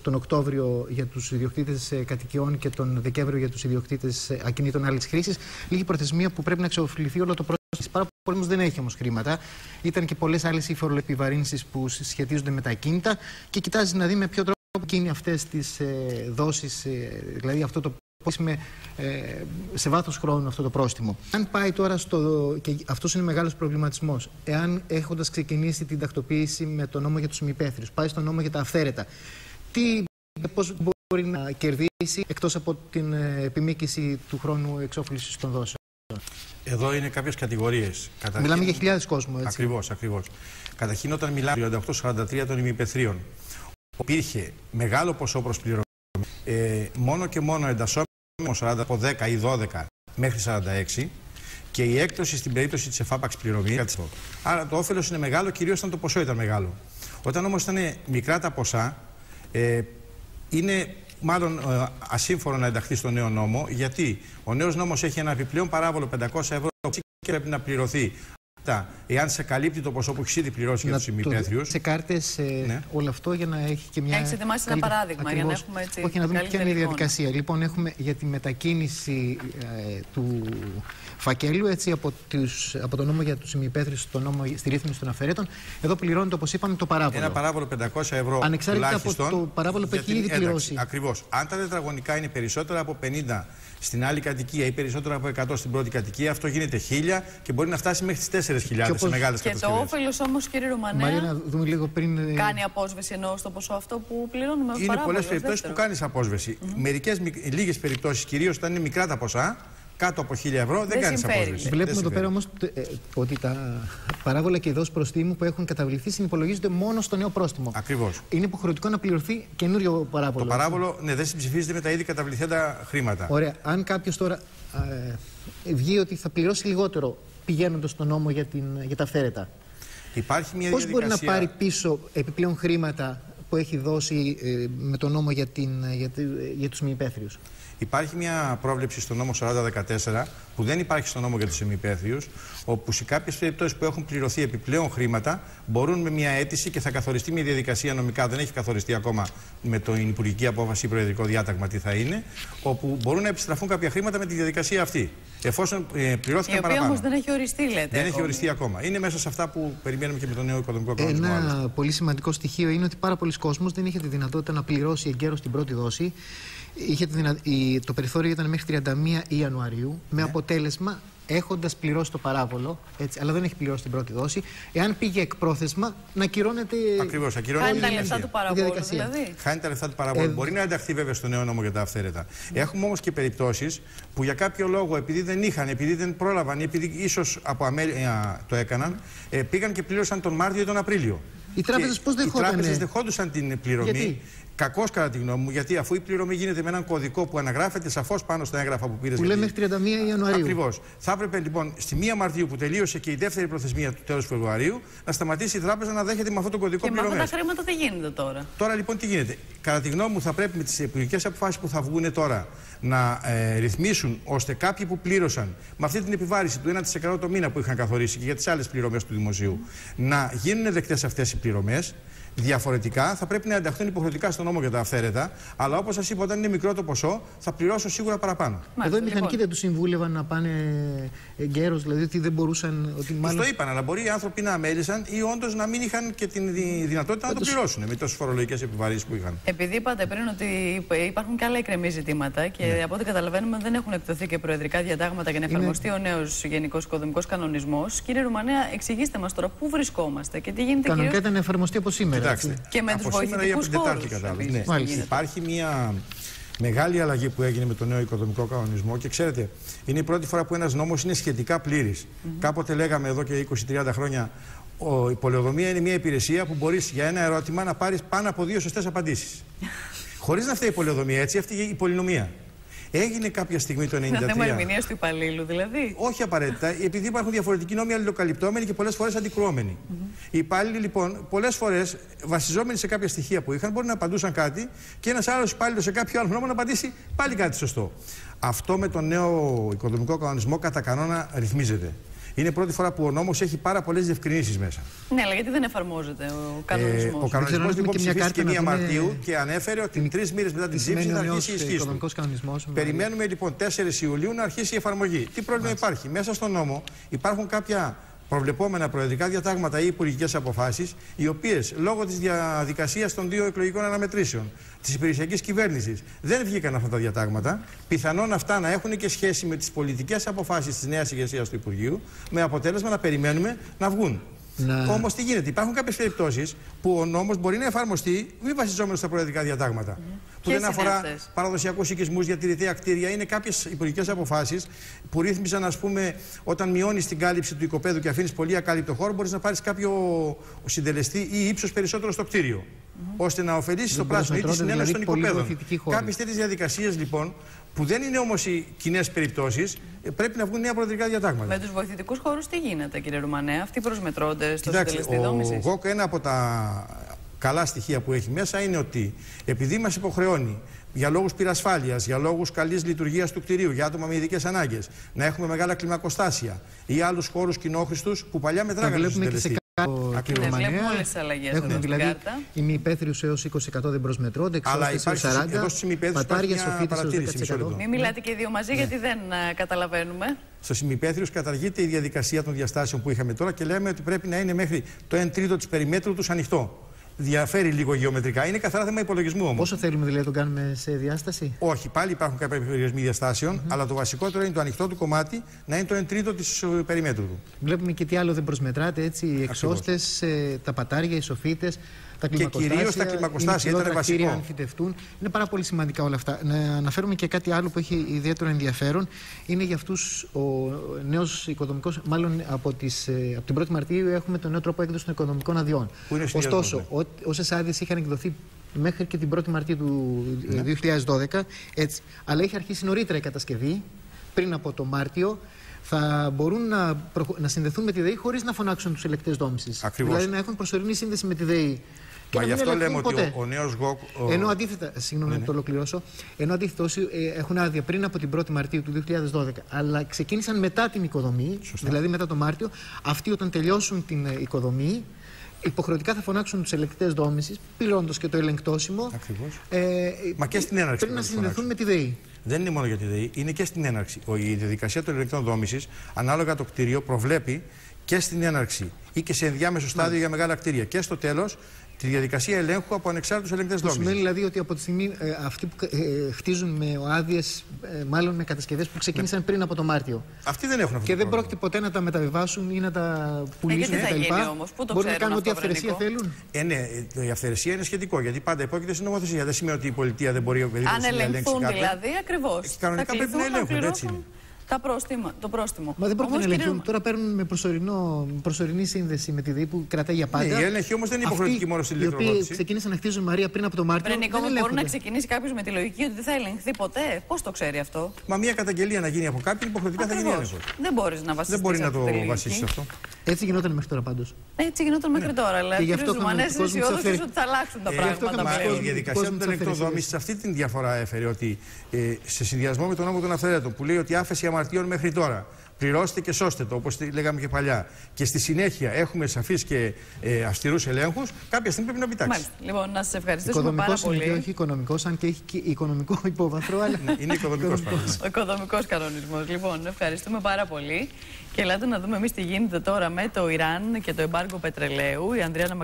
τον Οκτώβριο για τους ιδιοκτήτες κατοικιών και τον Δεκέμβριο για τους ιδιοκτήτες ακινήτων άλλης χρήσης. Λίγη προθεσμία που πρέπει να εξοφληθεί όλο το πρόστιμο. Πάρα πολύ όμως δεν έχει όμως χρήματα. Ήταν και πολλές άλλες οι φοροεπιβαρύνσεις που σχετίζονται με τα ακίνητα και κοιτάζει να δει με ποιο τρόπο γίνει αυτές τις δόσεις, δηλαδή αυτό το σε βάθος χρόνου αυτό το πρόστιμο. Αν πάει τώρα και αυτός είναι μεγάλος προβληματισμός, εάν έχοντας ξεκινήσει την τακτοποίηση με τον νόμο για τους ημιπαίθριους, πάει στον νόμο για τα αυθαίρετα, πώς μπορεί να κερδίσει εκτός από την επιμήκυση του χρόνου εξόφλησης των δόσεων? Εδώ είναι κάποιες κατηγορίες. Μιλάμε για χιλιάδες κόσμου, έτσι. Ακριβώς. Καταρχήν, όταν μιλάμε για 38-43 των ημιπαιθρίων, υπήρχε μεγάλο ποσό προσπληρωμένο, μόνο και μόνο εντασσόμενο 40 από 10 ή 12 μέχρι 46 και η έκπτωση στην περίπτωση της εφάπαξ πληρωμή. Άρα το όφελος είναι μεγάλο, κυρίως όταν το ποσό ήταν μεγάλο. Όταν όμως ήταν μικρά τα ποσά, είναι μάλλον ασύμφωνο να ενταχθεί στο νέο νόμο, γιατί ο νέος νόμος έχει ένα επιπλέον παράβολο 500 ευρώ και πρέπει να πληρωθεί. Εάν σε καλύπτει το ποσό που έχει ήδη πληρώσει για τους ημιπαίθριους. Σε κάρτες, ναι. Όλο αυτό για να έχει και μια. Έχεις ετοιμάσει ένα παράδειγμα για να έχουμε έτσι. Όχι, να δούμε ποια είναι η διαδικασία. Λοιπόν, έχουμε για τη μετακίνηση του φακέλου έτσι, από τον νόμο για τους ημιπαίθριους στον νόμο στη ρύθμιση των αφαιρέτων. Εδώ πληρώνεται, όπως είπαμε, το παράβολο. Ένα παράβολο 500 ευρώ. Ανεξάρτητα από το παράβολο που έχει ήδη πληρώσει. Ακριβώς. Αν τα τετραγωνικά είναι περισσότερα από 50 στην άλλη κατοικία ή περισσότερο από 100 στην πρώτη κατοικία, αυτό γίνεται 1000 και μπορεί να φτάσει μέχρι τις 4.000 σε μεγάλες κατασκευές. Και το όφελος όμως, κύριε Ρουμανέα, Μαρία, να δούμε λίγο πριν. Κάνει απόσβεση ενώ στο ποσό αυτό που πληρώνουμε. Είναι πολλές περιπτώσεις που κάνεις απόσβεση. Λίγες περιπτώσεις, κυρίως όταν είναι μικρά τα ποσά, κάτω από 1.000 ευρώ, δεν κάνεις απόσβεση. Βλέπουμε εδώ πέρα όμως ότι τα παράβολα και οι δόσεις προστίμου που έχουν καταβληθεί συνυπολογίζονται μόνο στο νέο πρόστιμο. Ακριβώς. Είναι υποχρεωτικό να πληρωθεί καινούριο παράβολο. Το παράβολο, ναι, δεν συμψηφίζεται με τα ήδη καταβληθέντα χρήματα. Ωραία. Αν κάποιος τώρα βγει ότι θα πληρώσει λιγότερο πηγαίνοντας στον νόμο για τα αυθαίρετα, υπάρχει μια πώς διαδικασία... μπορεί να πάρει πίσω επιπλέον χρήματα που έχει δώσει με τον νόμο για τους μη υπαίθριους? Υπάρχει μια πρόβλεψη στο νόμο 4014 που δεν υπάρχει στο νόμο για τους ημιπαίθριους, όπου σε κάποιες περιπτώσεις που έχουν πληρωθεί επιπλέον χρήματα μπορούν με μια αίτηση και θα καθοριστεί μια διαδικασία νομικά, δεν έχει καθοριστεί ακόμα με την υπουργική απόφαση ή προεδρικό διάταγμα τι θα είναι, όπου μπορούν να επιστραφούν κάποια χρήματα με τη διαδικασία αυτή. Εφόσον πληρώθηκαν παραπάνω. Η οποία όμως δεν έχει οριστεί, λέτε. Δεν έχει οριστεί ακόμα. Είναι μέσα σε αυτά που περιμένουμε και με τον νέο οικονομικό κανονισμό. Ένα πολύ σημαντικό στοιχείο είναι ότι πάρα πολλοί κόσμος δεν είχε τη δυνατότητα να πληρώσει εγκαίρως την πρώτη δόση. Το περιθώριο ήταν μέχρι 31 Ιανουαρίου, με αποτέλεσμα, έχοντας πληρώσει το παράβολο, έτσι, αλλά δεν έχει πληρώσει την πρώτη δόση, εάν πήγε εκπρόθεσμα, να ακυρώνεται. Ακριβώς, ακυρώνεται. Χάνει τα λεφτά του παραβόλου, δηλαδή. Χάνει τα λεφτά του παραβόλου. Μπορεί να ενταχθεί βέβαια στο νέο νόμο για τα αυθαίρετα. Έχουμε όμως και περιπτώσεις που για κάποιο λόγο, επειδή δεν είχαν, επειδή δεν πρόλαβαν ή επειδή ίσως από αμέλεια το έκαναν, πήγαν και πλήρωσαν τον Μάρτιο ή τον Απρίλιο. Οι τράπεζες πώς δεχόντουσαν? Οι τράπεζες δεχόντουσαν την πληρωμή. Γιατί? Κακώς κατά τη γνώμη μου, γιατί αφού η πληρωμή γίνεται με έναν κωδικό που αναγράφεται σαφώς πάνω στα έγγραφα που πήρες. Που λέει μέχρι 31 Ιανουαρίου. Ακριβώς. Θα έπρεπε λοιπόν στη 1 Μαρτίου που τελείωσε και η δεύτερη προθεσμία του τέλους Φεβρουαρίου να σταματήσει η τράπεζα να δέχεται με αυτό το κωδικό πληρωμές. Και με αυτά τα χρήματα τι γίνεται τώρα? Τώρα λοιπόν τι γίνεται? Κατά τη γνώμη μου θα πρέπει με τις υπουργικές αποφάσεις που θα βγουν τώρα να ρυθμίσουν ώστε κάποιοι που πλήρωσαν με αυτή την επιβάρηση του 1% το μήνα που είχαν καθορίσει και για τις άλλες πληρωμές του δημοσίου να γίνουν δεκτές αυτές οι πληρωμές. Διαφορετικά θα πρέπει να ενταχθούν υποχρεωτικά στον νόμο για τα αυθαίρετα, αλλά όπως σας είπα, όταν είναι μικρό το ποσό, θα πληρώσουν σίγουρα παραπάνω. Εδώ οι μηχανικοί δεν τους συμβούλευαν να πάνε εγκαίρως, δηλαδή ότι δεν μπορούσαν. Ότι μάλλον... Το είπαν, αλλά μπορεί οι άνθρωποι να αμέλησαν ή όντως να μην είχαν και την δυνατότητα να το πληρώσουν με τόσες φορολογικές επιβαρύνσεις που είχαν. Επειδή είπατε πριν ότι υπάρχουν και άλλα εκκρεμή ζητήματα και από ό,τι καταλαβαίνουμε δεν έχουν εκδοθεί και προεδρικά διατάγματα για να εφαρμοστεί ο νέος Γενικός Οικονομικός Κανονισμός. Κύριε Ρουμανέα, εξηγήστε μας τώρα πού βρισκόμαστε και τι γίνεται. Κανονικά ήταν να εφαρμοστεί από σήμερα. Κοιτάξτε, και με τους βοηθητικούς χώρους. Ναι. Υπάρχει μια μεγάλη αλλαγή που έγινε με τον νέο οικονομικό κανονισμό και ξέρετε, είναι η πρώτη φορά που ένας νόμος είναι σχετικά πλήρης. Κάποτε λέγαμε εδώ και 20-30 χρόνια, η πολεοδομία είναι μια υπηρεσία που μπορείς για ένα ερώτημα να πάρεις πάνω από 2 σωστές απαντήσεις. Χωρίς να φταίει η πολεοδομία, έτσι έφταιγε η πολυνομία. Έγινε κάποια στιγμή το 1993. Είναι θέμα ερμηνείας του υπαλλήλου, δηλαδή. Όχι απαραίτητα, επειδή υπάρχουν διαφορετικοί νόμοι αλληλοκαλυπτόμενοι και πολλές φορές αντικρουόμενοι. Οι υπάλληλοι, λοιπόν, πολλές φορές βασιζόμενοι σε κάποια στοιχεία που είχαν, μπορεί να απαντούσαν κάτι και ένας άλλος υπάλληλος σε κάποιο άλλο νόμο να απαντήσει πάλι κάτι σωστό. Αυτό με τον νέο οικονομικό κανονισμό κατά κανόνα ρυθμίζεται. Είναι πρώτη φορά που ο νόμος έχει πάρα πολλές διευκρινήσεις μέσα. Ναι, αλλά γιατί δεν εφαρμόζεται ο κανονισμός? Ο κανονισμός λοιπόν ψηφίστηκε 1 Μαρτίου και ανέφερε ότι 3 μήνες μετά την ψήφιση θα αρχίσει η ισχύ του. Περιμένουμε λοιπόν 4 Ιουλίου να αρχίσει η εφαρμογή. Τι πρόβλημα υπάρχει? Μέσα στον νόμο υπάρχουν κάποια προβλεπόμενα προεδρικά διατάγματα ή υπουργικές αποφάσεις, οι οποίες λόγω της διαδικασίας των 2 εκλογικών αναμετρήσεων της υπηρεσιακής κυβέρνησης δεν βγήκαν αυτά τα διατάγματα. Πιθανόν αυτά να έχουν και σχέση με τις πολιτικές αποφάσεις της νέας ηγεσίας του Υπουργείου, με αποτέλεσμα να περιμένουμε να βγουν. Όμως τι γίνεται? Υπάρχουν κάποιες περιπτώσεις που ο νόμος μπορεί να εφαρμοστεί μη βασιζόμενος στα προεδρικά διατάγματα. Που δεν αφορά παραδοσιακούς οικισμούς, διατηρητέα κτίρια. Είναι κάποιες υπουργικές αποφάσεις που ρύθμιζαν, ας πούμε, όταν μειώνεις την κάλυψη του οικοπαίδου και αφήνεις πολύ ακάλυπτο χώρο, μπορείς να πάρεις κάποιο συντελεστή ή ύψος περισσότερο στο κτίριο. Ώστε να ωφελήσεις το πράσινο ή τη συνένωση των οικοπαίδων. Κάποιες τέτοιες διαδικασίες λοιπόν, που δεν είναι όμως οι κοινές περιπτώσεις, πρέπει να βγουν νέα προεδρικά διατάγματα. Με τους βοηθητικούς χώρους τι γίνεται, κύριε Ρουμανέα? Αυτοί προσμετρώνται στο συντελεστή δόμησης? Ο ΓΟΚ, ένα από τα καλά στοιχεία που έχει μέσα είναι ότι επειδή μας υποχρεώνει για λόγους πυρασφάλειας, για λόγους καλής λειτουργίας του κτηρίου, για άτομα με ειδικές ανάγκες, να έχουμε μεγάλα κλιμακοστάσια ή άλλους χώρους κοινόχρηστους που παλιά μετράγανε στο συντελεστή. Έχουμε δηλαδή ημιυπαίθριους έως 20% δεν προσμετρώνται, εξώστες έως 40%, πατάρια, σοφίτες έως 10%. Μην μιλάτε και οι δύο μαζί, γιατί δεν καταλαβαίνουμε. Στους ημιυπαίθριους καταργείται η διαδικασία των διαστάσεων που είχαμε τώρα και λέμε ότι πρέπει να είναι μέχρι το 1/3 της περιμέτρου τους ανοιχτό. Διαφέρει λίγο γεωμετρικά. Είναι καθαρά θέμα υπολογισμού όμως. Πόσο θέλουμε δηλαδή να τον κάνουμε σε διάσταση? Όχι, πάλι υπάρχουν κάποιοι περιορισμοί διαστάσεων, αλλά το βασικότερο είναι το ανοιχτό του κομμάτι να είναι το 1/3 της περιμέτρου του. Βλέπουμε και τι άλλο δεν προσμετράται, έτσι, οι εξώστες, τα πατάρια, οι σοφίτες, τα κλιμακοστάσια. Και κυρίως τα κλιμακοστάσια ήταν βασικό. Αν φυτευτούν. Είναι πάρα πολύ σημαντικά όλα αυτά. Να αναφέρουμε και κάτι άλλο που έχει ιδιαίτερο ενδιαφέρον. Είναι για αυτούς ο νέος οικοδομικός, μάλλον από την 1η Μαρτίου έχουμε τον νέο τρόπο έκδοση των οικοδομικών αδειών. Ωστόσο, όσες άδειες είχαν εκδοθεί μέχρι και την 1η Μαρτίου του 2012, έτσι, αλλά είχε αρχίσει νωρίτερα η κατασκευή, πριν από το Μάρτιο, θα μπορούν να συνδεθούν με τη ΔΕΗ χωρίς να φωνάξουν τους ελεκτές δόμησης. Δηλαδή να έχουν προσωρινή σύνδεση με τη ΔΕΗ. Μα γι' αυτό λέμε ότι ο νέος ΓΟΚ. Ενώ αντίθετα, συγγνώμη να το ολοκληρώσω, ενώ αντίθετα όσοι έχουν άδεια πριν από την 1η Μαρτίου του 2012, αλλά ξεκίνησαν μετά την οικοδομή, δηλαδή μετά το Μάρτιο, αυτοί όταν τελειώσουν την οικοδομή, υποχρεωτικά θα φωνάξουν τους ελεγκτές δόμησης, πληρώνοντας και το ελεγκτώσιμο. Μα και στην έναρξη. Πρέπει να συνδεθούν με τη ΔΕΗ. Δεν είναι μόνο για τη ΔΕΗ, είναι και στην έναρξη. Η διαδικασία των ελεγκτών δόμησης, ανάλογα το κτίριο, προβλέπει και στην έναρξη ή και σε ενδιάμεσο στάδιο για μεγάλα κτίρια και στο τέλος τη διαδικασία ελέγχου από ανεξάρτητους ελεγκτές δόμησης. Σημαίνει δηλαδή ότι από τη στιγμή αυτοί που χτίζουν με άδειες, μάλλον με κατασκευές που ξεκίνησαν πριν από το Μάρτιο. Αυτοί δεν έχουν αυτό. Και δεν πρόκειται ποτέ να τα μεταβιβάσουν ή να τα πουλήσουν κτλ. Μπορούν να κάνουν ό,τι αυθαιρεσία θέλουν. Ναι, η αυθαιρεσία είναι σχετικό γιατί πάντα υπόκειται στην νομοθεσία. Δεν σημαίνει ότι η πολιτεία δεν μπορεί να ελέγξει. Δηλαδή, ακριβώς. Κανονικά πρέπει να ελέγχουν, έτσι είναι. Το πρόστιμο. Μα δεν πρόκειται να ελεγχθούν. Τώρα παίρνουν με προσωρινή σύνδεση με τη ΔΕΗ που κρατάει για πάντα. Ναι, η έλεγχη όμως δεν είναι υποχρεωτική μόνο στην ηλεκτροδότηση. Οι οποίοι ξεκίνησαν να χτίζουν, Μαρία, πριν από το Μάρτιο. Μπορεί να ξεκινήσει κάποιος με τη λογική ότι δεν θα ελεγχθεί ποτέ. Πώς το ξέρει αυτό? Μα μια καταγγελία να γίνει από κάποιον υποχρεωτικά θα γίνει έλεγχος. Δεν μπορείς να βασιστείς. Δεν μπορεί να το βασίσει αυτό. Έτσι γινόταν μέχρι τώρα πάντως. Έτσι γινόταν μέχρι τώρα. Αλλά ο κ. Ρουμανέας είναι αισιόδοξος ότι θα αλλάξουν τα πράγματα. Η διαδικασία των ελεγκτών δόμησης αυτή την διαφορά έφερε ότι σε συνδυασμό με τον νόμο των αυθαιρέτων που λέει ότι άφεση αμαρτίων μέχρι τώρα. Πληρώστε και σώστε το, όπως λέγαμε και παλιά. Και στη συνέχεια έχουμε σαφείς και αυστηρούς ελέγχους. Κάποια στιγμή πρέπει να πιτάξει. Μάλιστα. Λοιπόν, να σας ευχαριστήσουμε πάρα πολύ. Είναι και όχι οικονομικός, αν και έχει και οικονομικό υπόβαθρο. Αλλά... είναι οικονομικός κανονισμός. Ο οικονομικός κανονισμός. Λοιπόν, ευχαριστούμε πάρα πολύ. Και ελάτε να δούμε εμείς τι γίνεται τώρα με το Ιράν και το εμπάργκο πετρελαίου. Η Ανδριάννα